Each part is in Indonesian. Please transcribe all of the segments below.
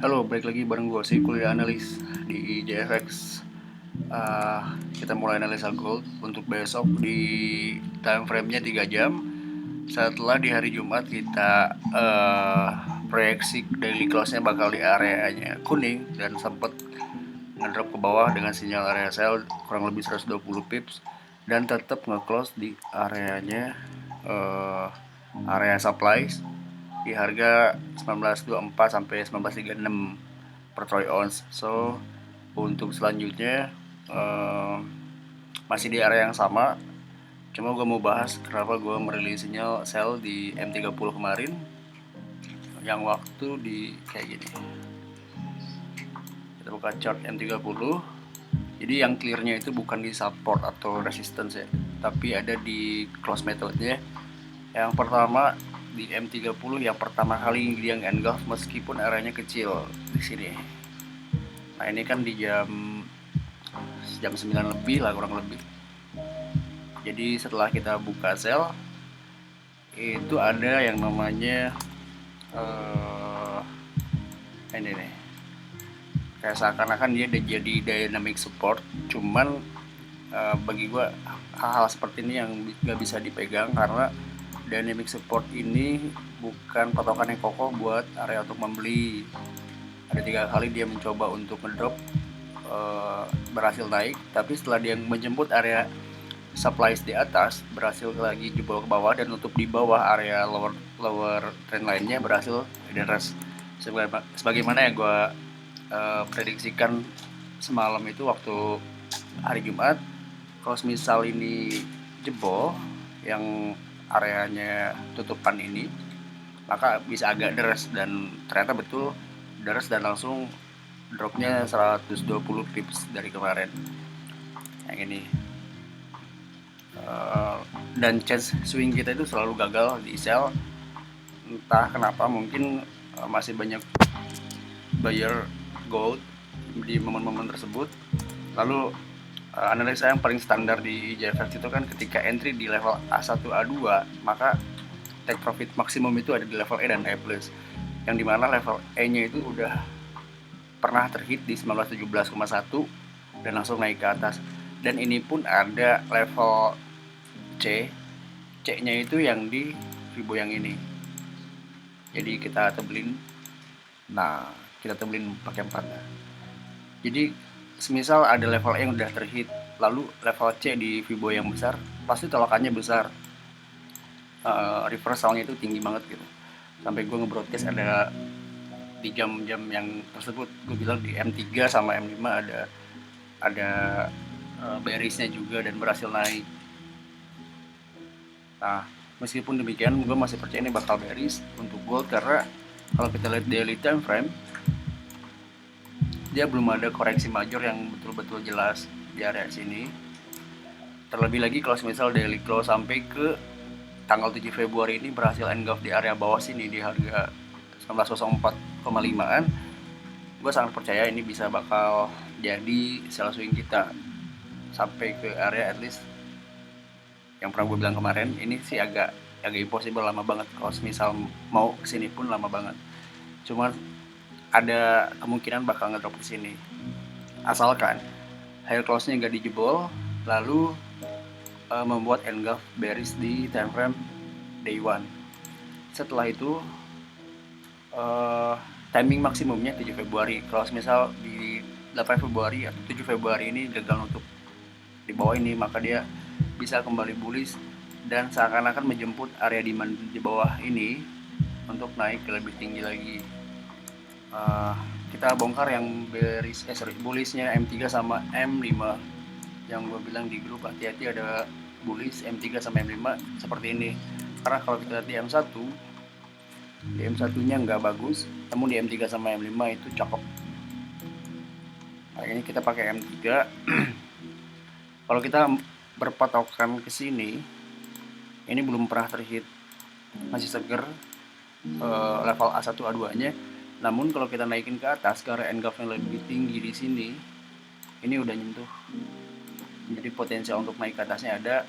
Halo, balik lagi bareng gue si kuliah analis di JFX. Kita mulai analisa gold untuk besok di time frame-nya 3 jam. Setelah di hari Jumat kita proyeksi daily close-nya bakal di areanya kuning dan sempat ngedrop ke bawah dengan sinyal area sell kurang lebih 120 pips dan tetap nge-close di areanya area supply di harga 1924 sampai 1936 per troy ounce. So untuk selanjutnya masih di area yang sama. Cuma gue mau bahas kenapa gue merilis sinyal sell di M30 kemarin yang waktu di kayak gini. Kita buka chart M30. Jadi yang clearnya itu bukan di support atau resistance ya, tapi ada di close methodnya. Yang pertama di M30 yang pertama kali dia engulf meskipun areanya kecil di sini. Nah ini kan di jam 9 lebih lah kurang lebih. Jadi setelah kita buka sell itu ada yang namanya ini nih, kayak seakan-akan dia udah jadi dynamic support. Cuman bagi gue hal-hal seperti ini yang gak bisa dipegang karena dynamic support ini bukan patokan yang kokoh buat area untuk membeli. Ada 3 kali dia mencoba untuk ngedrop, berhasil naik, tapi setelah dia menjemput area supplies di atas berhasil lagi jebol ke bawah dan nutup di bawah area lower trend line-nya, berhasil reverse sebagaimana yang gue prediksikan semalam itu waktu hari Jumat. Kalau misal ini jebol yang areanya tutupan ini, maka bisa agak deres, dan ternyata betul deres dan langsung dropnya 120 pips dari kemarin yang ini. Dan chance swing kita itu selalu gagal di sell, entah kenapa. Mungkin masih banyak buyer gold di momen-momen tersebut. Lalu analisa yang paling standar di JFX itu kan ketika entry di level A1 A2 maka take profit maksimum itu ada di level E dan E+, yang dimana level E nya itu udah pernah terhit di 1917,1 dan langsung naik ke atas. Dan ini pun ada level C nya itu yang di Fibo yang ini. Jadi kita tebelin. Nah, kita tebelin pakai 4. Jadi semisal ada level E yang udah terhit, lalu level C di Fibo yang besar, pasti tolokannya besar. Reversalnya itu tinggi banget gitu. Sampai gue nge-broadcast ada di jam-jam yang tersebut, gue bilang di M3 sama M5 ada bearish-nya juga dan berhasil naik. Nah, meskipun demikian gue masih percaya ini bakal bearish untuk gold karena kalau kita lihat daily time frame dia belum ada koreksi major yang betul-betul jelas di area sini. Terlebih lagi kalau misal daily close sampai ke tanggal 7 Februari ini berhasil engulf di area bawah sini di harga 1904,5an, gue sangat percaya ini bisa bakal jadi sell swing kita sampai ke area at least yang pernah gue bilang kemarin. Ini sih agak impossible, lama banget. Kalau misal mau kesini pun lama banget. Cuma ada kemungkinan bakal ngedrop ke sini asalkan higher close-nya nggak dijebol, lalu membuat engulf bearish di time frame day one. Setelah itu timing maksimumnya 7 Februari. Kalau misal di 8 Februari atau 7 Februari ini gagal nutup di bawah ini, maka dia bisa kembali bullish dan seakan-akan menjemput area demand di bawah ini untuk naik ke lebih tinggi lagi. Kita bongkar yang bullishnya M3 sama M5 yang gue bilang di grup. Hati-hati ada bullish M3 sama M5 seperti ini, karena kalau kita lihat di M1 nya nggak bagus, namun di M3 sama M5 itu cakep. Nah, ini kita pakai M3. Kalau kita berpatokan ke sini, ini belum pernah terhit, masih seger level A1 A2 nya. Namun kalau kita naikin ke atas ke area engulf yang lebih tinggi di sini, ini udah nyentuh. Jadi potensial untuk naik ke atasnya ada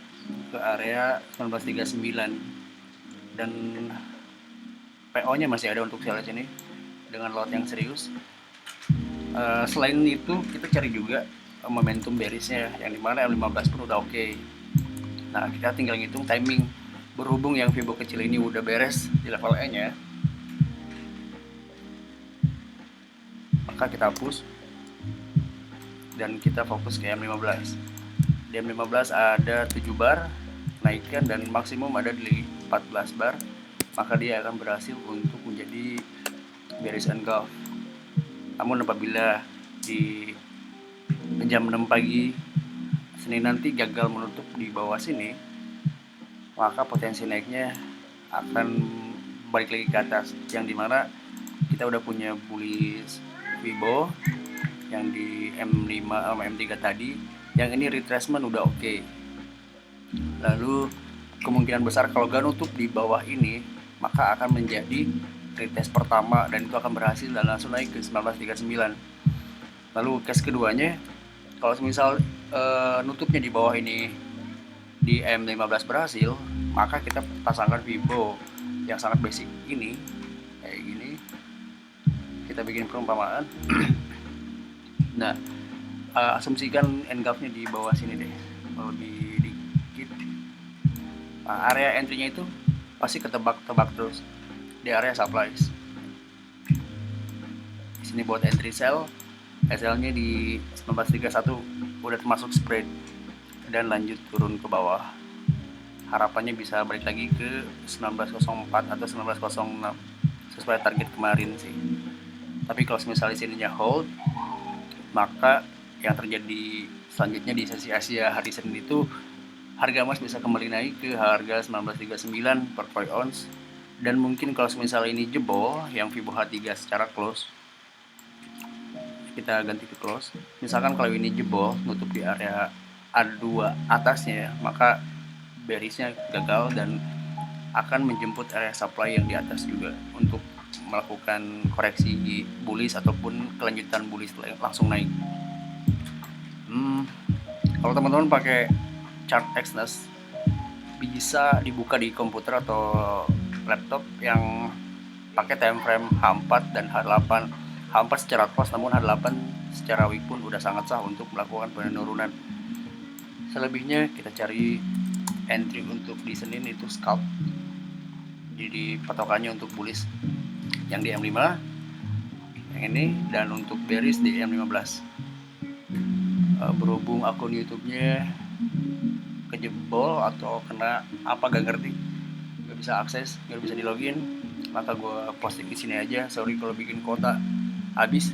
ke area 1939 dan PO nya masih ada untuk sell sini dengan lot yang serius. Selain itu kita cari juga momentum bearisnya yang dimana M15 pun udah oke. Nah kita tinggal ngitung timing. Berhubung yang Fibo kecil ini udah beres di level E nya, maka kita hapus dan kita fokus ke M15. Di M15 ada 7 bar naikkan dan maksimum ada di 14 bar, maka dia akan berhasil untuk menjadi bearish engulf. Namun apabila di jam 6 pagi Senin nanti gagal menutup di bawah sini, maka potensi naiknya akan balik lagi ke atas, yang dimana kita udah punya bullish Fibo yang di M5 sama M3 tadi, yang ini retracement udah oke. Lalu kemungkinan besar kalau gak nutup di bawah ini, maka akan menjadi retest pertama dan itu akan berhasil dan langsung naik ke 1939. Lalu case keduanya, kalau misal nutupnya di bawah ini di M15 berhasil, maka kita pasangkan Fibo yang sangat basic ini kayak gini, kita bikin perumpamaan. Nah, asumsikan engulfnya di bawah sini deh, lebih dikit. Nah, area entry-nya itu pasti ketebak-tebak terus di area supplies. Di sini buat entry sell, SL-nya di 1931 udah termasuk spread dan lanjut turun ke bawah. Harapannya bisa balik lagi ke 1904 atau 1906 sesuai target kemarin sih. Tapi kalau misalnya sininya hold, maka yang terjadi selanjutnya di sesi Asia hari Senin itu harga emas bisa kembali naik ke harga 1939 per troy ounce, dan mungkin kalau misalnya ini jebol yang Fibo H3 secara close, kita ganti ke close. Misalkan kalau ini jebol nutup di area A2 atasnya, maka bearishnya gagal dan akan menjemput area supply yang di atas juga untuk melakukan koreksi bullish ataupun kelanjutan bullish langsung naik. Kalau teman-teman pakai chart Exness, bisa dibuka di komputer atau laptop yang pakai time frame H4 dan H8. H4 secara cost, namun H8 secara week pun udah sangat sah untuk melakukan penurunan. Selebihnya kita cari entry untuk di Senin itu scalp, jadi patokannya untuk bullish yang di M5 yang ini, dan untuk bearish di M15. Berhubung akun YouTube-nya kejebol atau kena apa gak ngerti, gak bisa akses, gak bisa di login, maka gue posting di sini aja. Sorry kalau bikin kuota habis.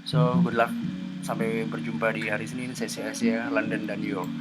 So good luck, sampai berjumpa di hari Senin sesi Asia London dan New York.